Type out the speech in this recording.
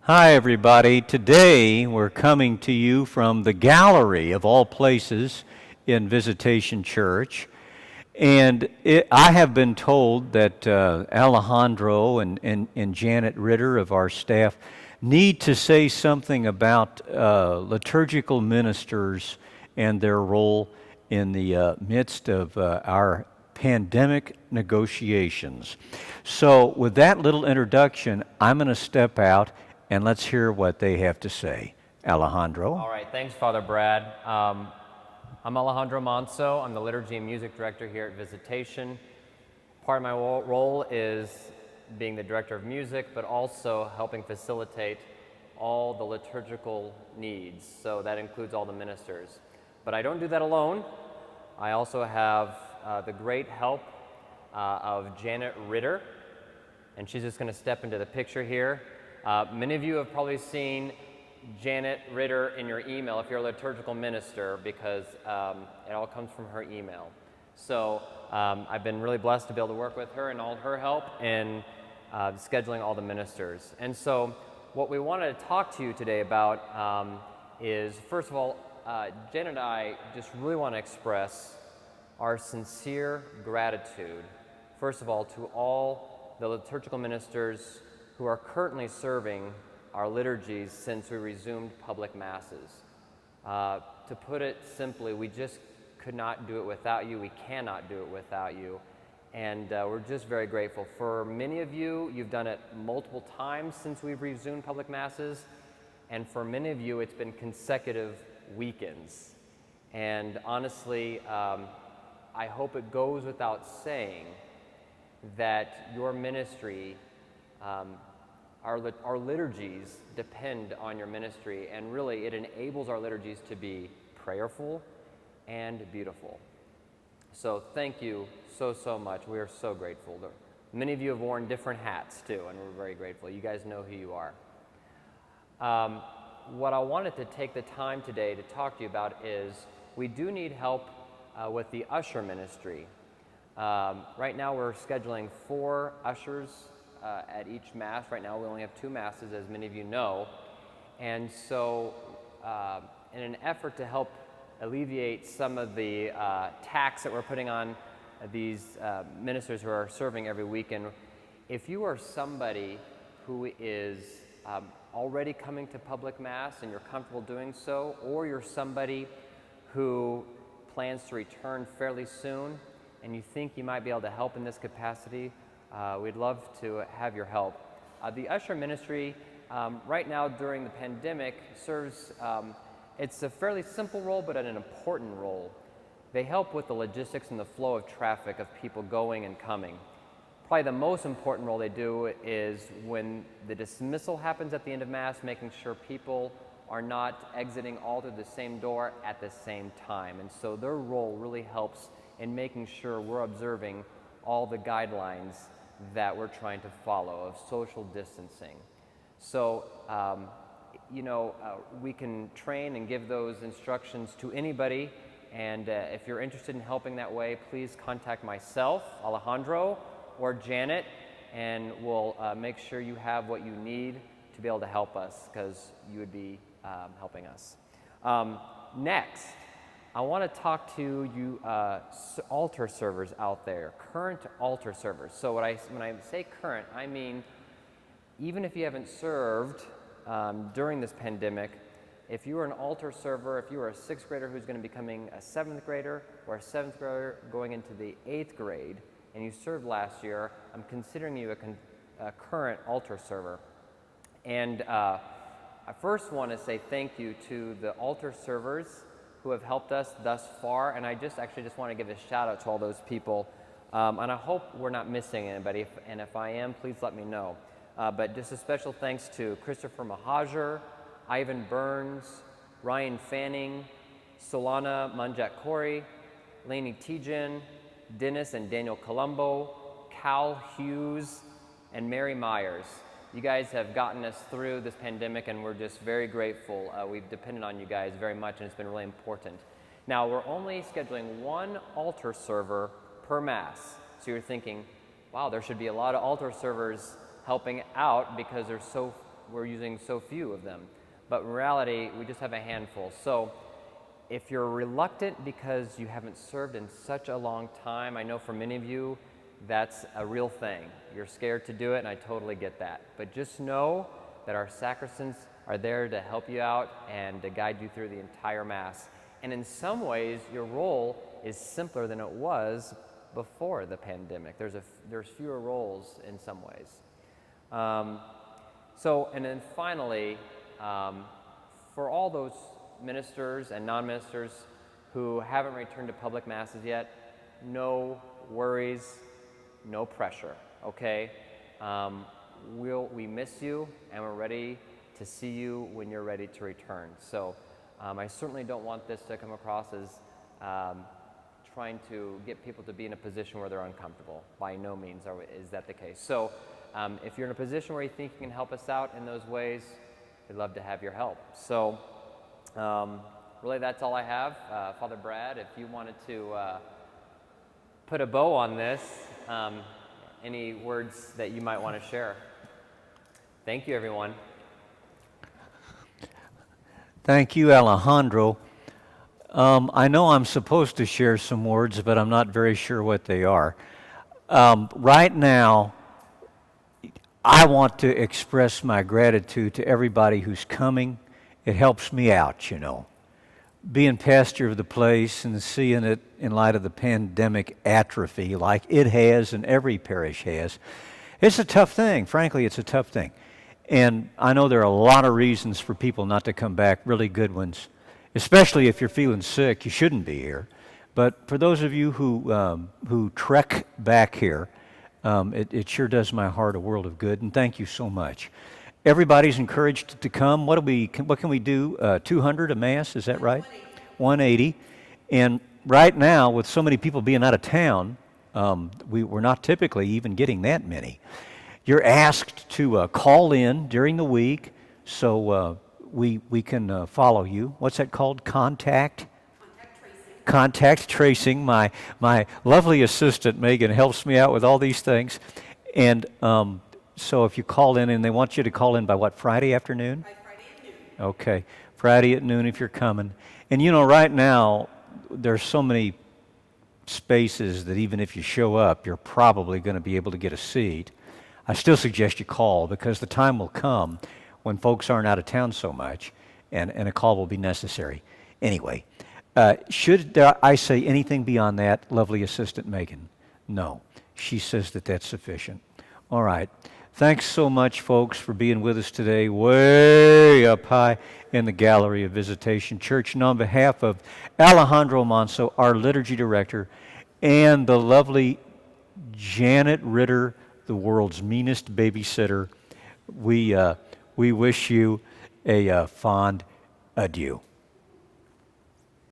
Hi, everybody. Today we're coming to you from the gallery of all places in Visitation Church. I have been told that Alejandro and Janet Ridder of our staff need to say something about liturgical ministers and their role in the midst of our pandemic negotiations. So, with that little introduction, I'm going to step out and let's hear what they have to say. Alejandro. All right, thanks, Father Brad. I'm Alejandro Manso. I'm the Liturgy and Music Director here at Visitation. Part of my role is being the Director of Music, but also helping facilitate all the liturgical needs. So that includes all the ministers. But I don't do that alone. I also have the great help of Janet Ridder, and she's just going to step into the picture here. Many of you have probably seen Janet Ridder in your email if you're a liturgical minister, because it all comes from her email. So I've been really blessed to be able to work with her and all her help in scheduling all the ministers. And so what we wanted to talk to you today about is, first of all, Janet and I just really want to express our sincere gratitude, first of all, to all the liturgical ministers who are currently serving our liturgies since we resumed public masses. To put it simply, we just could not do it without you. We cannot do it without you. And we're just very grateful. For many of you, you've done it multiple times since we've resumed public masses. And for many of you, it's been consecutive weekends. And honestly, I hope it goes without saying that your ministry, our liturgies depend on your ministry, and really it enables our liturgies to be prayerful and beautiful. So thank you so much. We are so grateful. Many of you have worn different hats too, and we're very grateful. You guys know who you are. What I wanted to take the time today to talk to you about is we do need help with the usher ministry. Right now we're scheduling 4 ushers at each Mass. Right now we only have 2 Masses, as many of you know. And so in an effort to help alleviate some of the tax that we're putting on these ministers who are serving every weekend, if you are somebody who is already coming to public Mass and you're comfortable doing so, or you're somebody who plans to return fairly soon and you think you might be able to help in this capacity, we'd love to have your help. The usher ministry right now during the pandemic serves, it's a fairly simple role but an important role. They help with the logistics and the flow of traffic of people going and coming. Probably the most important role they do is when the dismissal happens at the end of Mass, making sure people are not exiting all through the same door at the same time. And so their role really helps in making sure we're observing all the guidelines that we're trying to follow of social distancing. So, we can train and give those instructions to anybody, and if you're interested in helping that way, please contact myself, Alejandro, or Janet, and we'll make sure you have what you need to be able to help us, because you would be helping us. Next, I want to talk to you altar servers out there, current altar servers. So when I say current, I mean even if you haven't served during this pandemic, if you are an altar server, if you are a 6th grader who's going to be becoming a 7th grader, or a 7th grader going into the 8th grade, and you served last year, I'm considering you a current altar server. And I first want to say thank you to the altar servers who have helped us thus far, and I just want to give a shout out to all those people, and I hope we're not missing anybody, and if I am, please let me know. But just a special thanks to Christopher Mahajer, Ivan Burns, Ryan Fanning, Solana Manjat-Corey, Lainey Tijin, Dennis and Daniel Colombo, Cal Hughes, and Mary Myers. You guys have gotten us through this pandemic, and we're just very grateful. We've depended on you guys very much, and it's been really important. Now, we're only scheduling 1 altar server per Mass. So you're thinking, wow, there should be a lot of altar servers helping out because there's so we're using so few of them. But in reality, we just have a handful. So if you're reluctant because you haven't served in such a long time, I know for many of you, that's a real thing. You're scared to do it, and I totally get that. But just know that our sacristans are there to help you out and to guide you through the entire Mass. And in some ways, your role is simpler than it was before the pandemic. There's fewer roles in some ways. And then finally, for all those ministers and non-ministers who haven't returned to public Masses yet, no worries, no pressure, okay? We miss you, and we're ready to see you when you're ready to return. So I certainly don't want this to come across as trying to get people to be in a position where they're uncomfortable. By no means is that the case. So if you're in a position where you think you can help us out in those ways, we'd love to have your help. So really that's all I have. Father Brad, if you wanted to put a bow on this, any words that you might want to share? Thank you, everyone. Thank you, Alejandro. I know I'm supposed to share some words, but I'm not very sure what they are. Right now, I want to express my gratitude to everybody who's coming. It helps me out, you know. Being pastor of the place and seeing it in light of the pandemic atrophy like it has and every parish has, it's a tough thing. Frankly, it's a tough thing. And I know there are a lot of reasons for people not to come back, really good ones. Especially if you're feeling sick, you shouldn't be here. But for those of you who trek back here, it sure does my heart a world of good, and thank you so much. Everybody's encouraged to come. What can we do? 200 a Mass, is that right? 180. And right now, with so many people being out of town, we're not typically even getting that many. You're asked to call in during the week, so we can follow you. What's that called? Contact tracing. Contact tracing. My lovely assistant Megan helps me out with all these things, and so if you call in, and they want you to call in by what, Friday afternoon? By Friday at noon. Okay, Friday at noon if you're coming. And you know, right now there's so many spaces that even if you show up, you're probably going to be able to get a seat. I still suggest you call, because the time will come when folks aren't out of town so much, and a call will be necessary. Anyway, should I say anything beyond that, lovely assistant Megan? No. She says that that's sufficient. All right. Thanks so much, folks, for being with us today, way up high in the gallery of Visitation Church. And on behalf of Alejandro Manso, our liturgy director, and the lovely Janet Ridder, the world's meanest babysitter, we wish you a fond adieu.